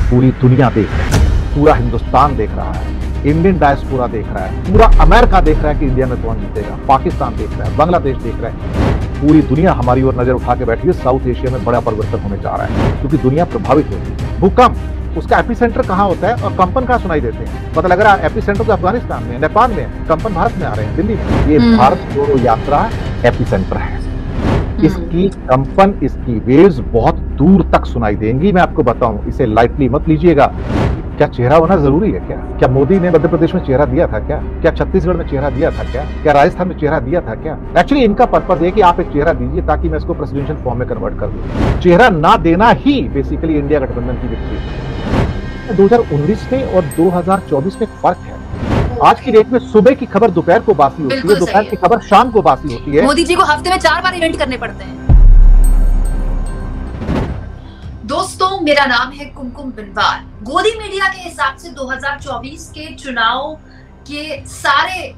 पूरी दुनिया देख रही है, पूरा हिंदुस्तान देख रहा है, इंडियन डायस्पोरा देख रहा है, पूरा अमेरिका देख रहा है कि इंडिया में कौन जीतेगा, पाकिस्तान देख रहा है, बांग्लादेश देख रहा है, पूरी दुनिया हमारी ओर नजर उठा के बैठी है। साउथ एशिया में बड़ा परिवर्तन होने जा रहा है क्योंकि दुनिया प्रभावित हो रही है। भूकंप, उसका एपिसेंटर कहाँ होता है और कंपन कहाँ सुनाई देते हैं? पता लग रहा है एपिसेंटर तो अफगानिस्तान में, नेपाल में, कंपन भारत में आ रहे हैं, दिल्ली में। ये भारत जोड़ो यात्रा एपिसेंटर है। इसकी कंपन, इसकी वेव्स बहुत दूर तक सुनाई देंगी। मैं आपको बताऊं, इसे लाइटली मत लीजिएगा। क्या चेहरा होना जरूरी है? क्या मोदी ने मध्य प्रदेश में चेहरा दिया था? क्या छत्तीसगढ़ में चेहरा दिया था? क्या राजस्थान में चेहरा दिया था? क्या एक्चुअली इनका पर्पस है कि आप एक चेहरा दीजिए ताकि मैं इसको प्रेसिडेंशियल फॉर्म में कन्वर्ट कर दूं। चेहरा ना देना ही बेसिकली इंडिया गठबंधन की विक्ट्री है। 2019 में और 2024 में फर्क है। आज की डेट में सुबह की खबर दोपहर को बासी होती है, दोपहर की खबर शाम को बासी होती है। मोदी जी को हफ्ते में 4 बार इवेंट करने पड़ते हैं। दोस्तों, मेरा नाम है कुमकुम बिनवाल। गोदी मीडिया के हिसाब से 2024 के चुनाव के सारे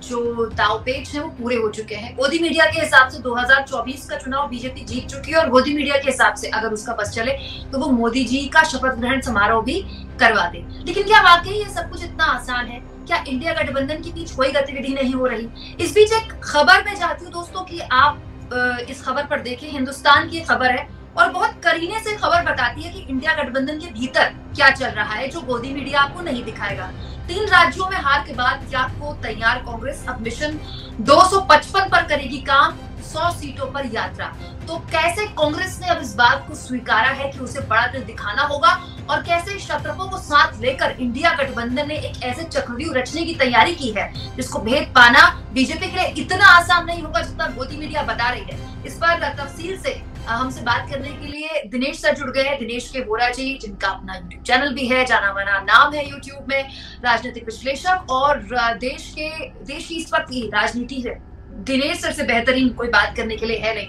जो दावपेच हैं वो पूरे हो चुके हैं। गोदी मीडिया के हिसाब से 2024 का चुनाव बीजेपी जीत चुकी है और गोदी मीडिया के हिसाब से अगर उसका बस चले तो वो मोदी जी का शपथ ग्रहण समारोह भी करवा दे। लेकिन क्या वाकई ये सब कुछ इतना आसान है? क्या इंडिया गठबंधन के बीच कोई गतिविधि नहीं हो रही? इस बीच एक खबर मैं चाहती हूँ दोस्तों कि आप इस खबर पर देखिए। हिंदुस्तान की खबर है और बहुत करीने से खबर बताती है कि इंडिया गठबंधन के भीतर क्या चल रहा है, जो गोदी मीडिया आपको नहीं दिखाएगा। 3 राज्यों में हार के बाद त्याग को तैयार कांग्रेस अब मिशन 255 पर करेगी काम, 100 सीटों पर यात्रा। तो कैसे कांग्रेस ने अब इस बात को स्वीकारा है कि उसे बड़ा दिल दिखाना होगा और कैसे शत्रपों को साथ लेकर इंडिया गठबंधन ने एक ऐसे चक्रव्यूह रचने की तैयारी की है जिसको भेद पाना बीजेपी के लिए इतना आसान नहीं होगा जितना गोदी मीडिया बता रही है। इस पर तफसील से हमसे बात करने के लिए दिनेश सर जुड़ गए हैं। दिनेश के बोरा जी, जिनका अपना यूट्यूब चैनल भी है, जाना माना नाम है यूट्यूब में, राजनीतिक विश्लेषक और देश की इस वक्त की राजनीति है दिनेश सर से बेहतरीन कोई बात करने के लिए है नहीं।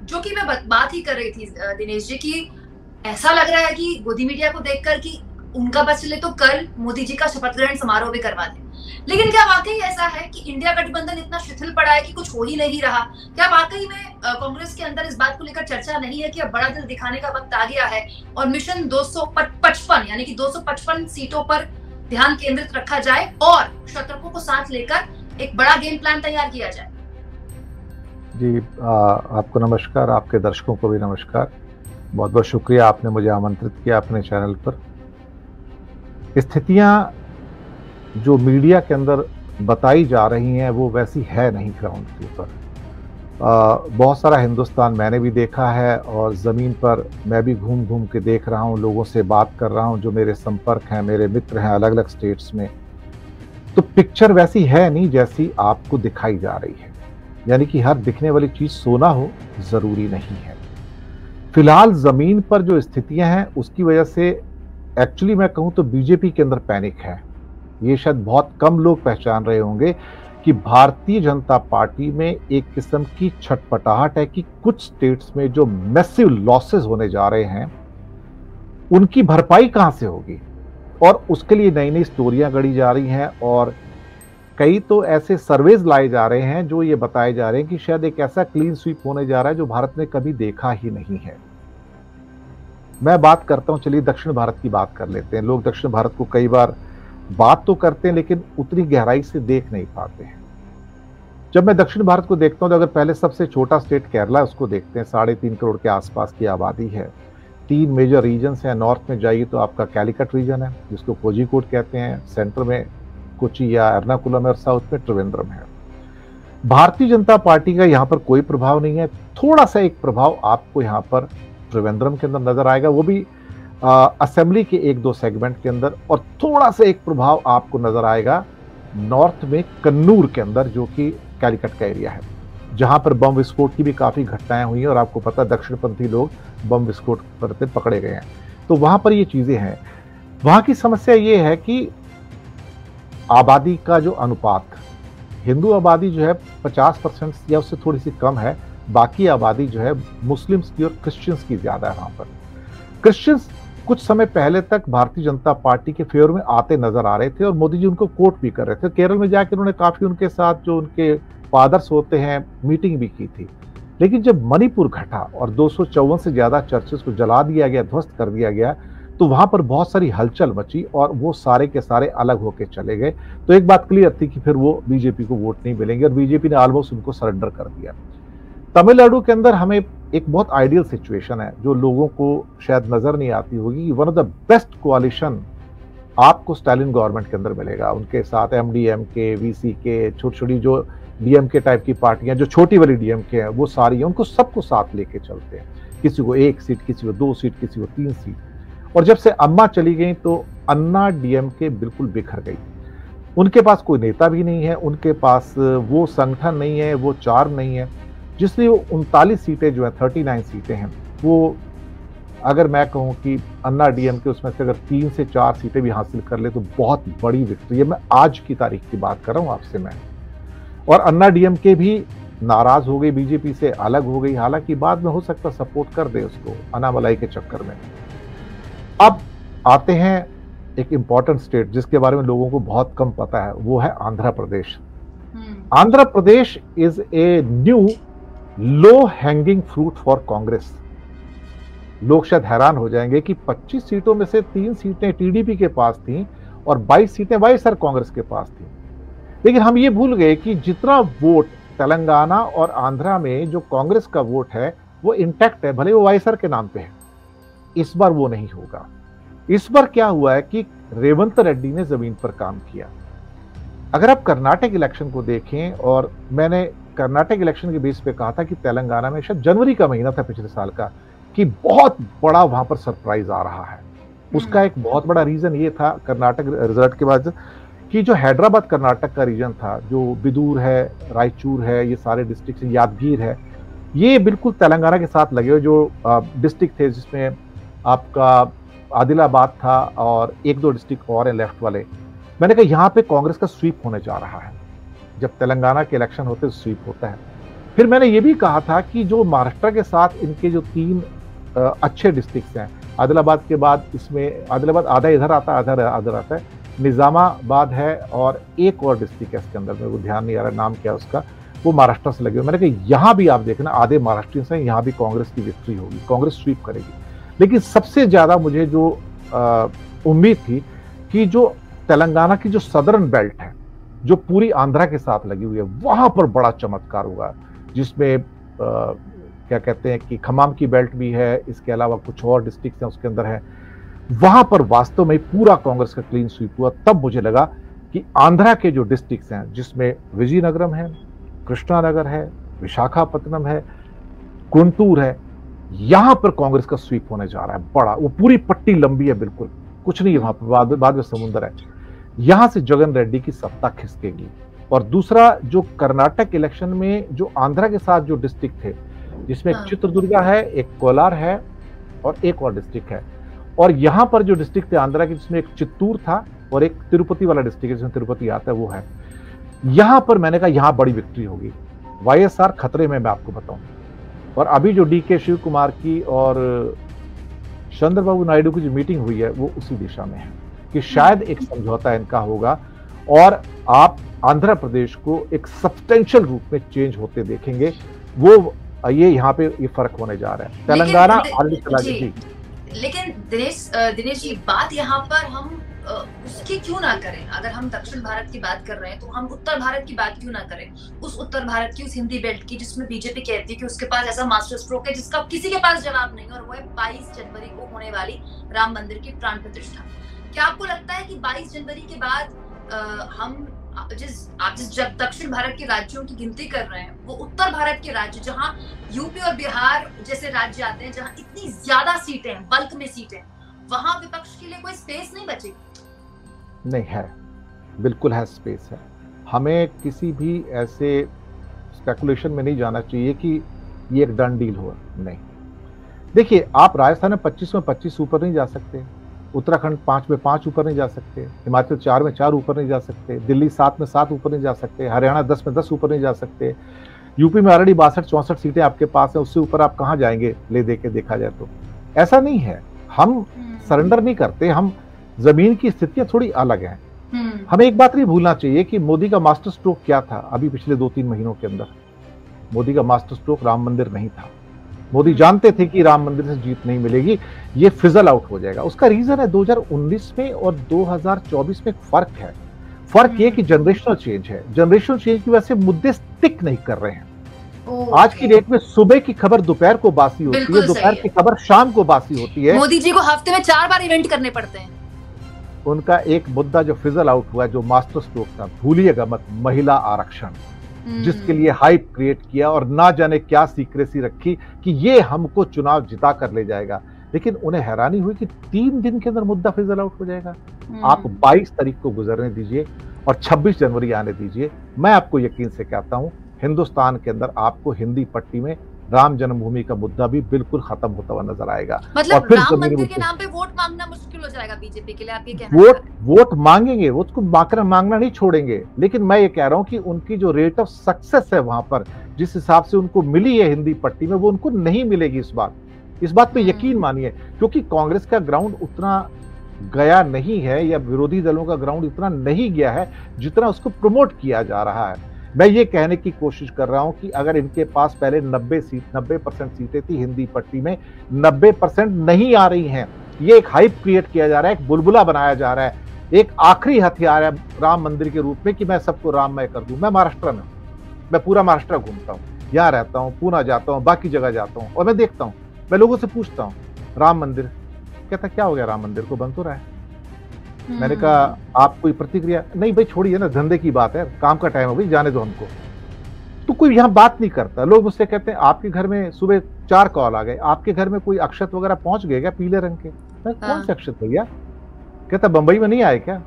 जो कि मैं बात ही कर रही थी दिनेश जी की, ऐसा लग रहा है कि गोदी मीडिया को देखकर कि उनका बस चले तो कल मोदी जी का शपथ ग्रहण समारोह भी करवा दें। लेकिन क्या वाकई ऐसा है कि इंडिया गठबंधन इतना शिथिल पड़ा है कि कुछ हो ही नहीं रहा? क्या वाकई में कांग्रेस के अंदर इस बात को लेकर चर्चा नहीं है कि अब बड़ा दिल दिखाने का वक्त आ गया है और मिशन 255 यानी कि 255 सीटों पर ध्यान केंद्रित रखा जाए और शत्रपों को साथ लेकर एक बड़ा गेम प्लान तैयार किया जाए? जी, आपको नमस्कार, आपके दर्शकों को भी नमस्कार। बहुत बहुत शुक्रिया, आपने मुझे आमंत्रित किया अपने चैनल पर। स्थितियां जो मीडिया के अंदर बताई जा रही हैं वो वैसी है नहीं ग्राउंड के ऊपर। बहुत सारा हिंदुस्तान मैंने भी देखा है और ज़मीन पर मैं भी घूम घूम के देख रहा हूँ, लोगों से बात कर रहा हूँ जो मेरे संपर्क हैं, मेरे मित्र हैं अलग अलग स्टेट्स में। तो पिक्चर वैसी है नहीं जैसी आपको दिखाई जा रही है। यानी कि हर दिखने वाली चीज़ सोना हो ज़रूरी नहीं है। फिलहाल ज़मीन पर जो स्थितियां हैं उसकी वजह से एक्चुअली मैं कहूँ तो बीजेपी के अंदर पैनिक है। ये शायद बहुत कम लोग पहचान रहे होंगे कि भारतीय जनता पार्टी में एक किस्म की छटपटाहट है कि कुछ स्टेट्स में जो मैसिव लॉसेस होने जा रहे हैं उनकी भरपाई कहां से होगी, और उसके लिए नई नई स्टोरियां गढ़ी जा रही हैं। और कई तो ऐसे सर्वेज लाए जा रहे हैं जो ये बताए जा रहे हैं कि शायद एक ऐसा क्लीन स्वीप होने जा रहा है जो भारत ने कभी देखा ही नहीं है। मैं बात करता हूं, चलिए दक्षिण भारत की बात कर लेते हैं। लोग दक्षिण भारत को कई बार बात तो करते हैं लेकिन उतनी गहराई से देख नहीं पाते हैं। जब मैं दक्षिण भारत को देखता हूं तो अगर पहले सबसे छोटा स्टेट केरला उसको देखते हैं, 3.5 करोड़ के आसपास की आबादी है। 3 मेजर रीजन्स हैं। नॉर्थ में जाइए तो आपका कैलिकट रीजन है जिसको कोझिकोड कहते हैं, सेंटर में कोची या एर्नाकुलम है और साउथ में त्रिवेंद्रम है। भारतीय जनता पार्टी का यहाँ पर कोई प्रभाव नहीं है। थोड़ा सा एक प्रभाव आपको यहाँ पर त्रिवेंद्रम के अंदर नजर आएगा, वो भी असेंबली के 1-2 सेगमेंट के अंदर, और थोड़ा सा एक प्रभाव आपको नजर आएगा नॉर्थ में कन्नूर के अंदर जो कि कैलिकट का एरिया है, जहां पर बम विस्फोट की भी काफी घटनाएं हुई हैं और आपको पता दक्षिणपंथी लोग बम विस्फोट करते पकड़े गए हैं। तो वहां पर ये चीजें हैं। वहां की समस्या ये है कि आबादी का जो अनुपात, हिंदू आबादी जो है 50% या उससे थोड़ी सी कम है, बाकी आबादी जो है मुस्लिम्स की और क्रिश्चियंस की ज्यादा है। वहां पर क्रिश्चियंस कुछ समय पहले तक भारतीय जनता पार्टी के फेवर में आते नजर आ रहे थे और मोदी जी उनको कोट भी कर रहे थे। केरल में जाकर उन्होंने काफी उनके साथ जो उनके फादर्स होते हैं मीटिंग भी की थी। लेकिन जब मणिपुर घटा और 254 से ज्यादा चर्चेस को जला दिया गया, ध्वस्त कर दिया गया, तो वहां पर बहुत सारी हलचल मची और वो सारे के सारे अलग होकर चले गए। तो एक बात क्लियर थी कि फिर वो बीजेपी को वोट नहीं मिलेंगे और बीजेपी ने ऑलमोस्ट उनको सरेंडर कर दिया। तमिलनाडु के अंदर हमें एक बहुत आइडियल सिचुएशन है जो लोगों को शायद नजर नहीं आती होगी कि वन ऑफ द बेस्ट कोalition आपको स्टालिन गवर्नमेंट के अंदर मिलेगा। उनके साथ एमडीएमके, वीसीके, छोटी छोटी जो डीएमके टाइप की पार्टियां, जो छोटी वाली डीएमके है, वो सारी हैं, उनको सबको साथ लेके चलते हैं। किसी को 1 सीट, किसी को 2 सीट, किसी को 3 सीट। और जब से अम्मा चली गई तो अन्ना डीएमके बिल्कुल बिखर गई। उनके पास कोई नेता भी नहीं है, उनके पास वो संगठन नहीं है, वो चार्म नहीं है, जिसलिए 39 सीटें जो है, 39 सीटें हैं, वो अगर मैं कहूं कि अन्ना डीएमके उसमें से अगर 3 से 4 सीटें भी हासिल कर ले तो बहुत बड़ी विक्ट्री है। मैं आज की तारीख की बात कर रहा हूं आपसे मैं। और अन्ना डीएमके भी नाराज हो गई, बीजेपी से अलग हो गई, हालांकि बाद में हो सकता सपोर्ट कर दे उसको अनामलाई के चक्कर में। अब आते हैं एक इंपॉर्टेंट स्टेट जिसके बारे में लोगों को बहुत कम पता है, वो है Andhra Pradesh. Andhra Pradesh is a new low hanging fruit for Congress. लोग शायद हैरान हो जाएंगे कि 25 सीटों में से 3 सीटें टीडीपी के पास थीं और 22 सीटें वाईएसआर कांग्रेस के पास थीं। लेकिन हम ये भूल गए कि जितना वोट तेलंगाना और आंध्रा में जो कांग्रेस का वोट है वो इंटैक्ट है, भले वो वाईएसआर के नाम पे है। इस बार वो नहीं होगा। इस बार क्या हुआ है कि रेवंत रेड्डी ने जमीन पर काम किया। अगर आप कर्नाटक इलेक्शन को देखें, और मैंने कर्नाटक इलेक्शन के बेस पे कहा था कि तेलंगाना में शायद जनवरी का महीना था पिछले साल का, कि बहुत बड़ा वहां पर सरप्राइज आ रहा है। उसका एक बहुत बड़ा रीजन ये था कर्नाटक रिजल्ट के बाद कि जो हैदराबाद कर्नाटक का रीजन था, जो बिदूर है, रायचूर है, ये सारे डिस्ट्रिक्ट, यादगीर है, ये बिल्कुल तेलंगाना के साथ लगे हुए जो डिस्ट्रिक्ट थे, जिसमें आपका आदिलाबाद था और 1-2 डिस्ट्रिक्ट और है लेफ्ट वाले। मैंने कहा यहाँ पे कांग्रेस का स्वीप होने जा रहा है। जब तेलंगाना के इलेक्शन होते हैं स्वीप होता है। फिर मैंने ये भी कहा था कि जो महाराष्ट्र के साथ इनके जो 3 अच्छे डिस्ट्रिक्ट्स हैं, आदिलाबाद के बाद, इसमें आदिलाबाद आधा इधर आता है, आधा अधर आता है, निजामाबाद है और एक और डिस्ट्रिक्ट है इसके अंदर, मेरे को ध्यान नहीं आ रहा नाम क्या उसका, वो महाराष्ट्र से लगे हुए। मैंने कहा यहाँ भी आप देखना आधे महाराष्ट्रियंस हैं, यहाँ भी कांग्रेस की विक्ट्री होगी, कांग्रेस स्वीप करेगी। लेकिन सबसे ज्यादा मुझे जो उम्मीद थी कि जो तेलंगाना की जो सदर्न बेल्ट है, जो पूरी आंध्रा के साथ लगी हुई है, वहां पर बड़ा चमत्कार होगा, जिसमें क्या कहते हैं कि खमाम की बेल्ट भी है, इसके अलावा कुछ और डिस्ट्रिक्ट हैं उसके अंदर है। वहां पर वास्तव में पूरा कांग्रेस का क्लीन स्वीप हुआ। तब मुझे लगा कि आंध्रा के जो डिस्ट्रिक्ट्स हैं, जिसमें विजयनगरम है, कृष्णानगर है, विशाखापत्तनम है, गुंटूर है, यहां पर कांग्रेस का स्वीप होने जा रहा है बड़ा। वो पूरी पट्टी लंबी है, बिल्कुल कुछ नहीं है वहां पर, बाद में समुद्र है। यहां से जगन रेड्डी की सत्ता खिसकेगी। और दूसरा, जो कर्नाटक इलेक्शन में जो आंध्रा के साथ जो डिस्ट्रिक्ट थे, जिसमें एक चित्रदुर्गा है, एक कोलार है और एक और डिस्ट्रिक्ट है, और यहां पर जो डिस्ट्रिक्ट थे आंध्रा के, जिसमें एक चित्तूर था और एक तिरुपति वाला डिस्ट्रिक्ट है जिसमें तिरुपति आता है, वो है। यहां पर मैंने कहा यहां बड़ी विक्ट्री होगी। वाईएसआर खतरे में, मैं आपको बताऊं। और अभी जो डीके शिव कुमार की और चंद्रबाबू नायडू की जो मीटिंग हुई है, वो उसी दिशा में है कि शायद एक समझौता इनका होगा और आप आंध्र प्रदेश को एक सब्सटेंशियल रूप में चेंज होते देखेंगे। वो ये यहाँ पे ये फर्क होने जा रहा है। तेलंगाना ऑलरेडी चला गया जी। लेकिन दिनेश जी, बात यहाँ पर हम उसकी क्यों ना करें? अगर हम दक्षिण भारत की बात कर रहे हैं तो हम उत्तर भारत की बात क्यों ना करें? उस उत्तर भारत की, उस हिंदी बेल्ट की, जिसमें बीजेपी कहती है कि उसके पास ऐसा मास्टर स्ट्रोक है जिसका किसी के पास जवाब नहीं, और वो है 22 जनवरी को होने वाली राम मंदिर की प्राण प्रतिष्ठा। क्या आपको लगता है कि 22 जनवरी के बाद आप जिस जब दक्षिण भारत के राज्यों की गिनती कर रहे हैं, वो उत्तर भारत के राज्य, जहां यूपी और बिहार जैसे राज्य आते हैं, जहां इतनी ज्यादा सीटें हैं, बल्क में सीटें, वहां विपक्ष के लिए कोई स्पेस नहीं बचेगी? नहीं है, बिल्कुल है, स्पेस है। हमें किसी भी ऐसे स्पेकुलेशन में नहीं जाना चाहिए कि ये एक डन डील हो। नहीं, देखिए, आप राजस्थान में 25 में 25 ऊपर नहीं जा सकते, उत्तराखंड 5 में 5 ऊपर नहीं जा सकते, हिमाचल 4 में 4 ऊपर नहीं जा सकते, दिल्ली 7 में 7 ऊपर नहीं जा सकते, हरियाणा 10 में 10 ऊपर नहीं जा सकते, यूपी में ऑलरेडी 62-64 सीटें आपके पास है, उससे ऊपर आप कहाँ जाएंगे ले दे के देखा जाए तो। ऐसा नहीं है, हम सरेंडर नहीं करते, हम जमीन की स्थितियां थोड़ी अलग हैं। हमें एक बात नहीं भूलना चाहिए कि मोदी का मास्टर स्ट्रोक क्या था अभी पिछले 2-3 महीनों के अंदर। मोदी का मास्टर स्ट्रोक राम मंदिर नहीं था। मोदी जानते थे कि राम मंदिर से जीत नहीं मिलेगी, ये फिजल आउट हो जाएगा। उसका रीजन है 2019 में और 2024 में फर्क है। फर्क ये कि जनरेशनल चेंज है। जनरेशनल चेंज की वजह से मुद्दे स्टिक नहीं कर रहे हैं। आज की डेट में सुबह की खबर दोपहर को बासी होती है, दोपहर की खबर शाम को बासी होती है। मोदी जी को हफ्ते में 4 बार इवेंट करने पड़ते हैं। उनका एक मुद्दा जो फिजल आउट हुआ, जो मास्टर स्ट्रोक था, भूलिएगा मत, महिला आरक्षण, जिसके लिए हाइप क्रिएट किया और ना जाने क्या सीक्रेसी रखी कि ये हमको चुनाव जिता कर ले जाएगा। लेकिन उन्हें हैरानी हुई कि 3 दिन के अंदर मुद्दा फिजल आउट हो जाएगा। आप 22 तारीख को गुजरने दीजिए और 26 जनवरी आने दीजिए। मैं आपको यकीन से कहता हूं, हिंदुस्तान के अंदर आपको हिंदी पट्टी में राम जन्मभूमि का मुद्दा भी बिल्कुल खत्म होता हुआ नजर आएगा। मतलब और फिर राम मंदिर के नाम पे वोट मांगना मुश्किल हो जाएगा बीजेपी के लिए, आप ये कहना? वोट मांगेंगे, वो उसको मांगना नहीं छोड़ेंगे, लेकिन मैं ये कह रहा हूं कि उनकी जो रेट ऑफ सक्सेस है वहां पर, जिस हिसाब से उनको मिली है हिंदी पट्टी में, वो उनको नहीं मिलेगी इस बार। इस बात पे यकीन मानिए, क्योंकि कांग्रेस का ग्राउंड उतना गया नहीं है या विरोधी दलों का ग्राउंड इतना नहीं गया है जितना उसको प्रमोट किया जा रहा है। मैं ये कहने की कोशिश कर रहा हूं कि अगर इनके पास पहले 90% सीटें थी हिंदी पट्टी में, 90% नहीं आ रही हैं। ये एक हाइप क्रिएट किया जा रहा है, एक बुलबुला बनाया जा रहा है, एक आखिरी हथियार है राम मंदिर के रूप में कि मैं सबको राममय कर दूं। मैं महाराष्ट्र में, मैं पूरा महाराष्ट्र घूमता हूँ, यहाँ रहता हूँ, पूना जाता हूँ, बाकी जगह जाता हूँ, और मैं देखता हूँ, मैं लोगों से पूछता हूँ राम मंदिर, कहता क्या हो गया राम मंदिर को, बन तो रहा है। मैंने कहा आप कोई प्रतिक्रिया नहीं? भाई छोड़िए ना, धंधे की बात है, काम का टाइम हो भाई, जाने दो हमको। तो कोई यहाँ बात नहीं करता। लोग मुझसे कहते हैं आपके घर में सुबह 4 कॉल आ गए, आपके घर में कोई अक्षत वगैरह पहुंच गए क्या पीले रंग के? मैं कौन से अक्षत भैया? कहता बंबई में नहीं आए क्या?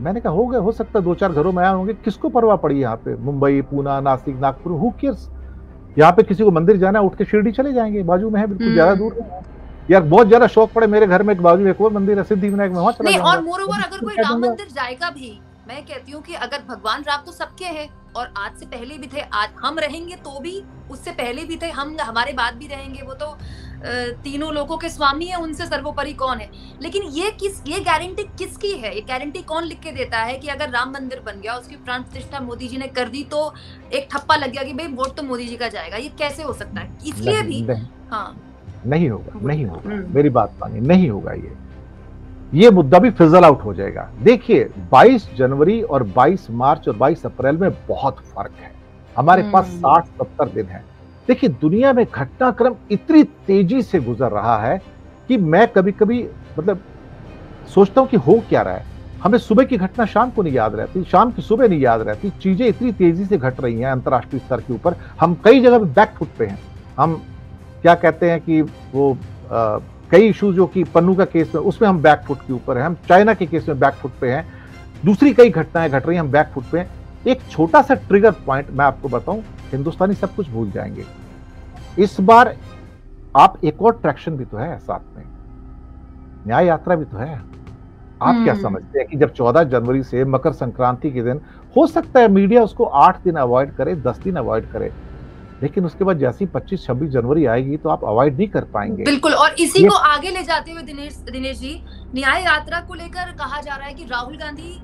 मैंने कहा हो गए, हो सकता है 2-4 घरों में आए होंगे, किसको परवाह पड़ी यहाँ पे? Mumbai, Poona, Nashik, Nagpur, who cares? यहाँ पे किसी को मंदिर जाना है, उठ के शिरडी चले जाएंगे, बाजू में है, बिल्कुल ज्यादा दूर नहीं है। यार बहुत ज्यादा शौक पड़े, मेरे घर में एक बाजू एक और मंदिर है सिद्धिविनायक में, वहां चला जाऊंगा। और मोरोवर अगर कोई राम मंदिर जाएगा भी, मैं कहती हूँ कि अगर भगवान राम तो सबके हैं और आज से पहले भी थे, आज हम रहेंगे तो भी, उससे पहले भी थे, हम हमारे बाद भी रहेंगे, वो तो तीनों लोगों के स्वामी है, उनसे सर्वोपरि कौन है। लेकिन ये गारंटी किसकी है? ये गारंटी कौन लिख के देता है कि अगर राम मंदिर बन गया, उसकी प्राण प्रतिष्ठा मोदी जी ने कर दी तो एक ठप्पा लग गया कि भाई वोट तो मोदी जी का जाएगा? ये कैसे हो सकता है? इसलिए भी हाँ नहीं होगा, नहीं होगा, मेरी बात मानिए, नहीं होगा। ये मुद्दा भी फिजल आउट हो जाएगा। देखिए 22 जनवरी और 22 मार्च और 22 अप्रैल में बहुत फर्क है। हमारे पास 60-70 दिन है। देखिए दुनिया में घटनाक्रम इतनी तेजी से गुजर रहा है कि मैं कभी कभी मतलब सोचता हूं कि हो क्या रहा है। हमें सुबह की घटना शाम को नहीं याद रहती, शाम की सुबह नहीं याद रहती। चीजें इतनी तेजी से घट रही हैं अंतर्राष्ट्रीय स्तर के ऊपर। हम कई जगह पे बैकफुट पे हैं। हम क्या कहते हैं कि वो कई इशू जो कि पन्नू का केस में, उसमें हम बैकफुट के ऊपर हैं। हम चाइना के केस में बैकफुट पे हैं। दूसरी कई घटनाएं घट रही हैं, हम बैकफुट पे हैं। एक छोटा सा ट्रिगर पॉइंट मैं आपको बताऊं, हिंदुस्तानी सब कुछ भूल जाएंगे इस बार। आप एक और ट्रैक्शन भी तो है साथ में, न्याय यात्रा भी तो है। आप क्या समझते हैं कि जब 14 जनवरी से मकर संक्रांति के दिन, हो सकता है मीडिया उसको 8 दिन अवॉइड करे, 10 दिन अवॉइड करे, लेकिन उसके बाद जैसी 25-26 जनवरी आएगी तो आप अवॉइड नहीं कर पाएंगे। बिल्कुल। और इसी को आगे ले जाते हुए दिनेश जी, न्याय यात्रा को लेकर कहा जा रहा है कि राहुल गांधी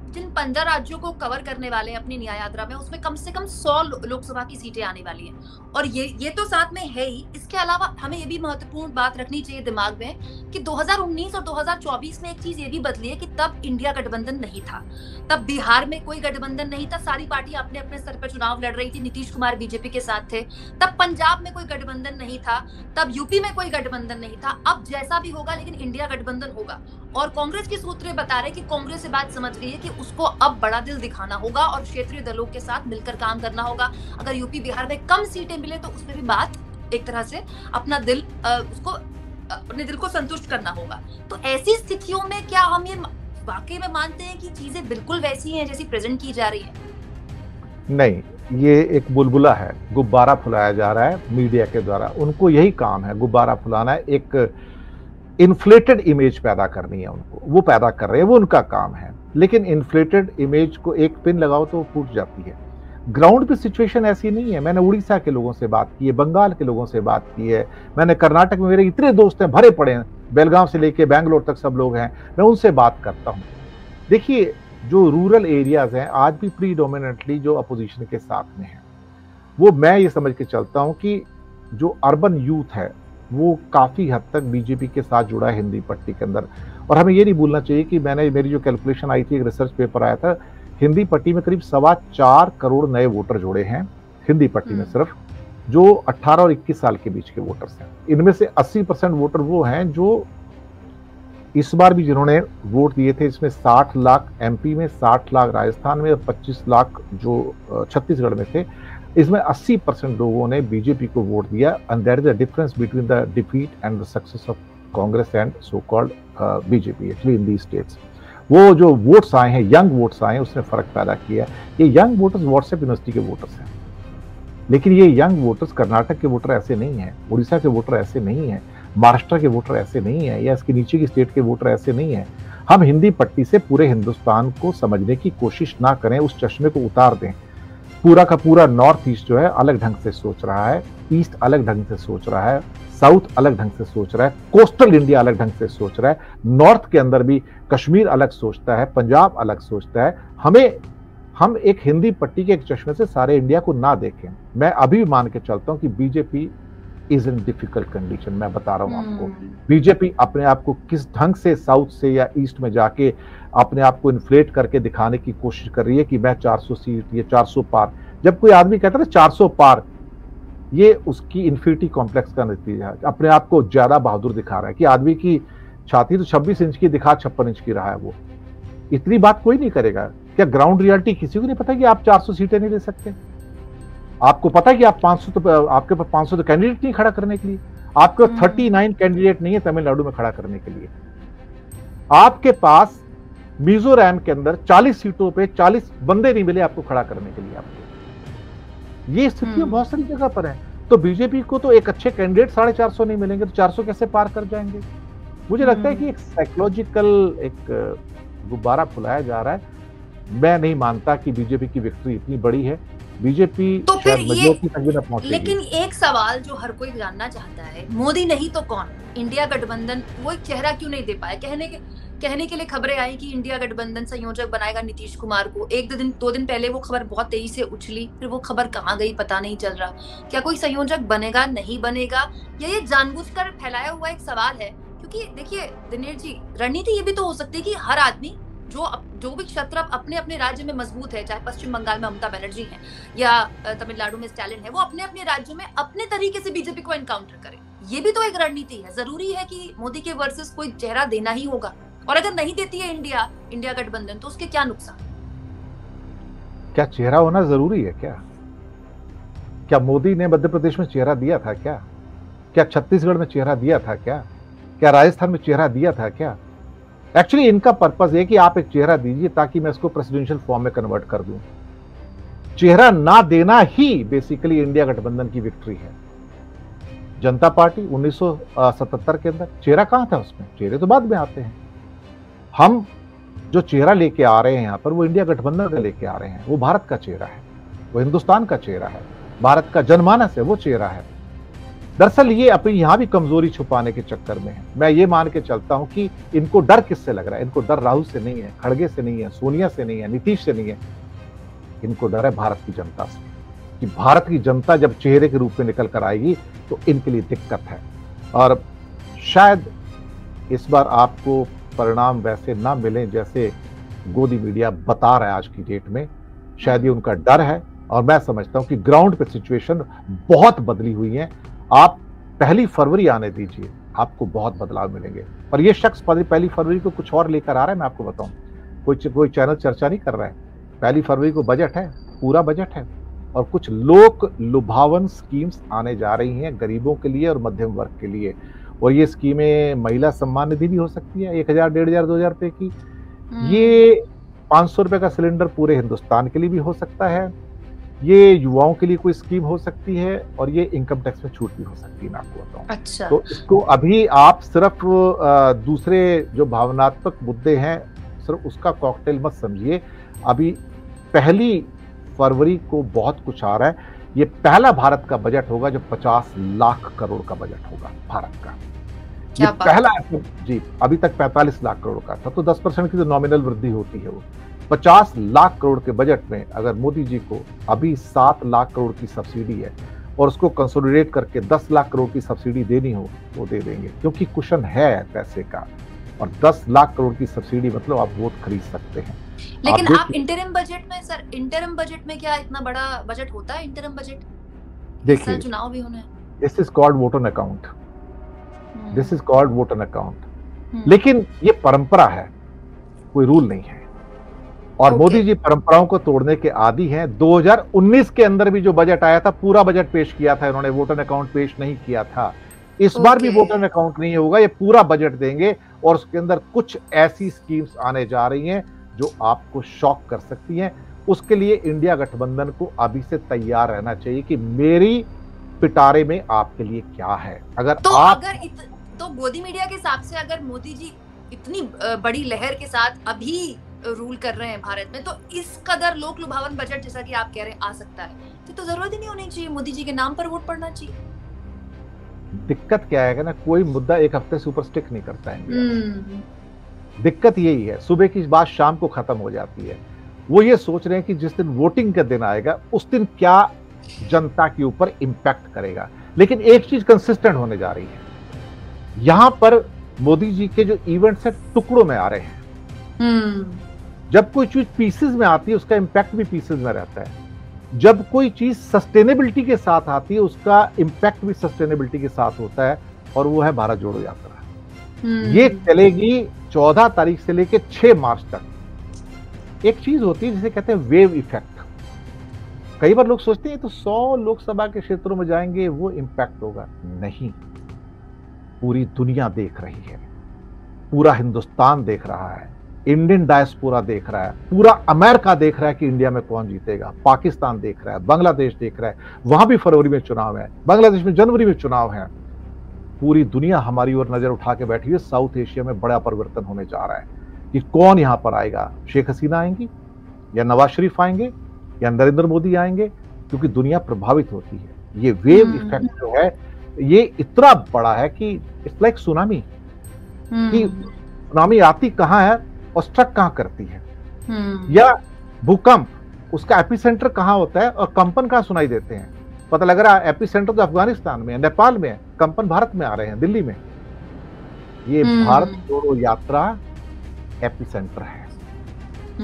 जिन 15 राज्यों को कवर करने वाले हैं अपनी न्याय यात्रा में, उसमें कम से कम 100 लोकसभा की सीटें आने वाली हैं। और ये तो साथ में है ही। इसके अलावा हमें ये भी महत्वपूर्ण बात रखनी चाहिए दिमाग में कि 2019 और 2024 में एक चीज ये भी बदली है कि तब इंडिया गठबंधन नहीं था। तब बिहार में कोई गठबंधन नहीं था, सारी पार्टियां अपने अपने स्तर पर चुनाव लड़ रही थी। नीतीश कुमार बीजेपी के साथ थे। तब पंजाब में कोई गठबंधन नहीं था, तब यूपी में कोई गठबंधन नहीं था। अब जैसा भी होगा लेकिन इंडिया गठबंधन होगा। और कांग्रेस के सूत्र बता रहे कि कांग्रेस ये बात समझ गई है कि उसको अब बड़ा दिल दिखाना होगा और क्षेत्रीय दलों के साथ मिलकर काम करना होगा। अगर यूपी बिहार में कम सीटें मिले तो उसमें भी बात एक तरह से अपना दिल उसको अपने दिल को संतुष्ट करना होगा। तो ऐसी स्थितियों में क्या हम ये वाकई में मानते हैं कि चीजें बिल्कुल वैसी हैं जैसी प्रेजेंट की जा रही है? नहीं, ये एक बुलबुला है, गुब्बारा फुलाया जा रहा है मीडिया के द्वारा। उनको यही काम है, गुब्बारा फुलाना है, एक इन्फ्लेटेड इमेज पैदा करनी है उनको। वो पैदा कर रहे हैं, वो उनका काम है। लेकिन इन्फ्लेटेड इमेज को एक पिन लगाओ तो फूट जाती है। ग्राउंड पे सिचुएशन ऐसी नहीं है। मैंने उड़ीसा के लोगों से बात की है, बंगाल के लोगों से बात की है, मैंने कर्नाटक में, मेरे इतने दोस्त हैं, भरे पड़े हैं, बेलगांव से लेके बैंगलोर तक सब लोग हैं, मैं उनसे बात करता हूं। देखिए जो रूरल एरियाज हैं आज भी प्रीडोमिनेंटली जो अपोजिशन के साथ में हैं। वो मैं ये समझ के चलता हूं कि जो अर्बन यूथ है वो काफी हद तक बीजेपी के साथ जुड़ा है हिंदी पट्टी के अंदर। और हमें ये नहीं भूलना चाहिए कि मेरी जो कैलकुलेशन आई थी, एक रिसर्च पेपर आया था, हिंदी पट्टी में करीब 4.25 करोड़ नए वोटर जुड़े हैं हिंदी पट्टी में सिर्फ, जो 18 और 21 साल के बीच के वोटर्स हैं। इनमें से 80% वोटर वो हैं जो इस बार भी जिन्होंने वोट दिए थे, इसमें 60 लाख एमपी में, 60 लाख राजस्थान में और 25 लाख जो छत्तीसगढ़ में थे। इसमें 80% लोगों ने बीजेपी को वोट दिया, and that is the difference between the defeat and the success of Congress and so called BJP actually in the states. वो जो वोट्स आए हैं, यंग वोट्स आए हैं, उसने फर्क पैदा किया। ये यंग वोटर्स व्हाट्सएप यूनिवर्सिटी के वोटर्स हैं, लेकिन ये यंग वोटर्स कर्नाटक के वोटर ऐसे नहीं है, उड़ीसा के वोटर ऐसे नहीं है, महाराष्ट्र के वोटर ऐसे नहीं है, या इसके नीचे की स्टेट के वोटर ऐसे नहीं है। हम हिंदी पट्टी से पूरे हिंदुस्तान को समझने की कोशिश ना करें, उस चश्मे को उतार दें। पूरा का पूरा नॉर्थ ईस्ट जो है अलग ढंग से सोच रहा है, ईस्ट अलग ढंग से सोच रहा है, साउथ अलग ढंग से सोच रहा है, कोस्टल इंडिया अलग ढंग से सोच रहा है, नॉर्थ के अंदर भी कश्मीर अलग सोचता है, पंजाब अलग सोचता है। हम एक हिंदी पट्टी के एक चश्मे से सारे इंडिया को ना देखें। मैं अभी भी मान के चलता हूं कि BJP is in difficult condition. मैं बता रहा हूं आपको, बीजेपी अपने आप को किस ढंग से साउथ से या ईस्ट में जाके अपने आप को इन्फ्लेट करके दिखाने की कोशिश कर रही है कि मैं 400 सीट या 400 पार। जब कोई आदमी कहता है ना 400 पार, ये उसकी इन्फिनिटी कॉम्प्लेक्स का नतीजा है। अपने आप को ज्यादा बहादुर दिखा रहा है कि आदमी की छाती तो 26 इंच की दिखा 56 इंच की रहा है। वो इतनी बात कोई नहीं करेगा। क्या ग्राउंड रियलिटी किसी को नहीं पता कि आप 400 सीटें नहीं ले सकते? आपको पता है कि आप 500 तो आपके पास 500 तो कैंडिडेट नहीं खड़ा करने के लिए, आपके 39 कैंडिडेट नहीं है तमिलनाडु में खड़ा करने के लिए। आपके पास मिजोरम के अंदर 40 सीटों पे 40 बंदे नहीं मिले आपको खड़ा करने के लिए। आपको ये स्थितियां बहुत सारी जगह पर है। तो बीजेपी को तो एक अच्छे कैंडिडेट 450 नहीं मिलेंगे तो 400 कैसे पार कर जाएंगे? मुझे लगता है कि एक साइकोलॉजिकल एक गुब्बारा फुलाया जा रहा है। मैं नहीं मानता कि बीजेपी की विक्ट्री इतनी बड़ी है। बीजेपी तो फिर ये, लेकिन एक सवाल जो हर कोई जानना चाहता है, मोदी नहीं तो कौन? इंडिया गठबंधन वो एक चेहरा क्यों नहीं दे पाए? कहने के लिए खबरें आई कि इंडिया गठबंधन संयोजक बनाएगा नीतीश कुमार को। दो दिन पहले वो खबर बहुत तेजी से उछली, फिर वो खबर कहाँ गई पता नहीं चल रहा। क्या कोई संयोजक बनेगा, नहीं बनेगा, या ये जानबूझकर फैलाया हुआ एक सवाल है? क्योंकि देखिए दिनेश जी, रणनीति ये भी तो हो सकती है कि हर आदमी जो भी क्षेत्र अपने अपने राज्य में मजबूत है, चाहे पश्चिम बंगाल में ममता बनर्जी है या तमिलनाडु में स्टालिन है, वो अपने अपने राज्य में अपने तरीके से बीजेपी को एनकाउंटर करे। ये भी तो एक रणनीति है। जरूरी है कि मोदी के वर्सेस कोई चेहरा देना ही होगा, और अगर नहीं देती है इंडिया गठबंधन तो उसके क्या नुकसान? क्या चेहरा होना जरूरी है? क्या मोदी ने मध्य प्रदेश में चेहरा दिया था? क्या छत्तीसगढ़ में चेहरा दिया था? क्या राजस्थान में चेहरा दिया था? क्या एक्चुअली इनका पर्पस है कि आप एक चेहरा दीजिए ताकि मैं इसको प्रेसिडेंशियल फॉर्म में कन्वर्ट कर दूं। चेहरा ना देना ही बेसिकली इंडिया गठबंधन की विक्ट्री है। जनता पार्टी 1977 के अंदर चेहरा कहां था? उसमें चेहरे तो बाद में आते हैं। हम जो चेहरा लेके आ रहे हैं यहां पर, वो इंडिया गठबंधन का लेके आ रहे हैं। वो भारत का चेहरा है, वो हिंदुस्तान का चेहरा है, भारत का जनमानस है, वो चेहरा है। दरअसल ये अपनी यहां भी कमजोरी छुपाने के चक्कर में है। मैं ये मान के चलता हूं कि इनको डर किससे लग रहा है? इनको डर राहुल से नहीं है, खड़गे से नहीं है, सोनिया से नहीं है, नीतीश से नहीं है। इनको डर है भारत की जनता से, कि भारत की जनता जब चेहरे के रूप में निकल कर आएगी तो इनके लिए दिक्कत है। और शायद इस बार आपको परिणाम वैसे ना मिले जैसे गोदी मीडिया बता रहा है आज की डेट में। शायद ये उनका डर है, और मैं समझता हूं कि ग्राउंड पे सिचुएशन बहुत बदली हुई है। आप 1 फरवरी आने दीजिए, आपको बहुत बदलाव मिलेंगे। और ये शख्स 1 फरवरी को कुछ और लेकर आ रहा है। मैं आपको बताऊं, कोई चैनल चर्चा नहीं कर रहा है। 1 फरवरी को बजट है, पूरा बजट है, और कुछ लोक लुभावन स्कीम्स आने जा रही हैं गरीबों के लिए और मध्यम वर्ग के लिए। और ये स्कीमें महिला सम्मान निधि भी हो सकती है, 1000, 1500, 2000 रुपए की। ये 500 रुपए का सिलेंडर पूरे हिंदुस्तान के लिए भी हो सकता है। ये युवाओं के लिए कोई स्कीम हो सकती है, और ये इनकम टैक्स में छूट भी हो सकती है। मैं आपको बताऊं, अच्छा। तो इसको अभी आप सिर्फ दूसरे जो भावनात्मक मुद्दे हैं सिर्फ उसका कॉकटेल मत समझिए। अभी 1 फरवरी को बहुत कुछ आ रहा है। ये पहला भारत का बजट होगा जो 50 लाख करोड़ का बजट होगा भारत का। ये पहला जी। अभी तक 45 लाख करोड़ का था, तो 10% की जो नॉमिनल वृद्धि होती है वो, 50 लाख करोड़ के बजट में अगर मोदी जी को अभी 7 लाख करोड़ की सब्सिडी है और उसको कंसोलिडेट करके 10 लाख करोड़ की सब्सिडी देनी हो तो दे देंगे, क्योंकि कुशन है पैसे का। और 10 लाख करोड़ की सब्सिडी मतलब आप वोट खरीद सकते हैं। लेकिन आप इंटरिम बजट में सर, इंटरिम बजट में क्या इतना बड़ा बजट होता है? इंटरिम बजट देखिए, चुनाव भी होने, this is called vote on account, this is called vote on account. लेकिन ये परंपरा है, कोई रूल नहीं है। और मोदी जी परंपराओं को तोड़ने के आदी हैं। 2019 के अंदर भी जो बजट आया था, पूरा बजट पेश किया था इन्होंने, वोट ऑन अकाउंट पेश नहीं किया था। इस बार भी वोट ऑन अकाउंट नहीं होगा, ये पूरा बजट देंगे और उसके अंदर कुछ ऐसी स्कीम्स आने जा रही हैं जो आपको शॉक कर सकती हैं। उसके लिए इंडिया गठबंधन को अभी से तैयार रहना चाहिए कि मेरी पिटारे में आपके लिए क्या है। अगर तो गोदी मीडिया के हिसाब से अगर मोदी जी इतनी बड़ी लहर के साथ अभी रूल कर रहे हैं भारत में, तो इस कदर लोक लुभावन बजट जैसा कि आप कह रहे हैं आ सकता है, तो जरूरत ही नहीं होनी चाहिए, मोदी जी के नाम पर वोट पड़ना चाहिए। दिक्कत क्या है ना, कोई मुद्दा एक हफ्ते से ऊपर स्टिक नहीं करता है। दिक्कत यही है, सुबह की बात शाम को खत्म हो जाती है। वो ये सोच रहे हैं कि जिस दिन वोटिंग का दिन आएगा उस दिन क्या जनता के ऊपर इंपैक्ट करेगा। लेकिन एक चीज कंसिस्टेंट होने जा रही है, यहां पर मोदी जी के जो इवेंट्स हैं टुकड़ों में आ रहे हैं। जब कोई चीज पीसेस में आती है उसका इंपैक्ट भी पीसेस में रहता है। जब कोई चीज सस्टेनेबिलिटी के साथ आती है उसका इंपैक्ट भी सस्टेनेबिलिटी के साथ होता है, और वो है भारत जोड़ो यात्रा। ये चलेगी 14 तारीख से लेकर 6 मार्च तक। एक चीज होती है जिसे कहते हैं वेव इफेक्ट। कई बार लोग सोचते हैं तो 100 लोकसभा के क्षेत्रों में जाएंगे वो इंपैक्ट होगा, नहीं। पूरी दुनिया देख रही है, पूरा हिंदुस्तान देख रहा है, इंडियन डायस्पोरा देख रहा है, पूरा अमेरिका देख रहा है कि इंडिया में कौन जीतेगा, पाकिस्तान देख रहा है, बांग्लादेश देख रहा है, वहां भी फरवरी में चुनाव है, बांग्लादेश में जनवरी में चुनाव है। पूरी दुनिया हमारी ओर नजर उठा के बैठी है। साउथ एशिया में बड़ा परिवर्तन होने जा रहा है कि कौन यहां पर आएगा, शेख हसीना आएंगी या नवाज शरीफ आएंगे या नरेंद्र मोदी आएंगे, क्योंकि दुनिया प्रभावित होती है। ये वेव इफेक्ट जो है ये इतना बड़ा है कि इट्स लाइक सुनामी, कि सुनामी आती कहां है और स्ट्रक कहां करती है, या भूकंप उसका एपिसेंटर कहां होता है और कंपन कहां सुनाई देते हैं। पता लग रहा है एपिसेंटर तो अफगानिस्तान में है, नेपाल में है, कंपन भारत में आ रहे हैं, दिल्ली में। ये भारत जोड़ो यात्रा एपिसेंटर है।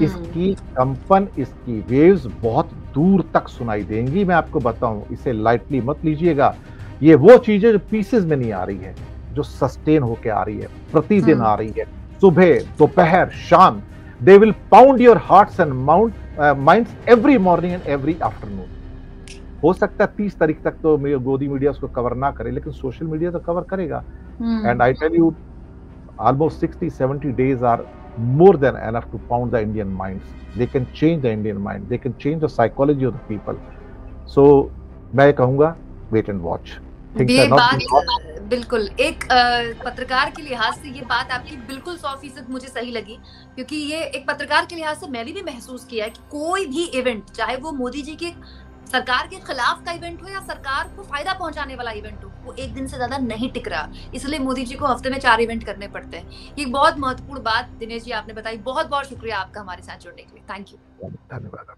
इसकी कंपन, इसकी वेव्स बहुत दूर तक सुनाई देंगी। मैं आपको बताऊं, इसे लाइटली मत लीजिएगा। ये वो चीजें जो पीसेस में नहीं आ रही है, जो सस्टेन होके आ रही है, प्रतिदिन आ रही है, सुबह दोपहर शाम। They will pound your hearts and minds every morning and every afternoon. हो सकता है 30 तारीख तक तो गोदी मीडिया उसको कवर ना करे, लेकिन सोशल मीडिया तो कवर करेगा। And I tell you, almost 60-70 days are more than enough to pound the Indian minds. They can change the Indian mind. They can change the psychology of the people. So मैं कहूँगा wait and watch. ये बात बिल्कुल एक पत्रकार के लिहाज से ये बात आपकी बिल्कुल 100% मुझे सही लगी, क्योंकि ये एक पत्रकार के लिहाज से मैंने भी महसूस किया है कि कोई भी इवेंट, चाहे वो मोदी जी के सरकार के खिलाफ का इवेंट हो या सरकार को फायदा पहुंचाने वाला इवेंट हो, वो एक दिन से ज्यादा नहीं टिक रहा। इसलिए मोदी जी को हफ्ते में 4 इवेंट करने पड़ते हैं। ये बहुत महत्वपूर्ण बात दिनेश जी आपने बताई। बहुत बहुत शुक्रिया आपका हमारे साथ जुड़ने के लिए। Thank you. धन्यवाद।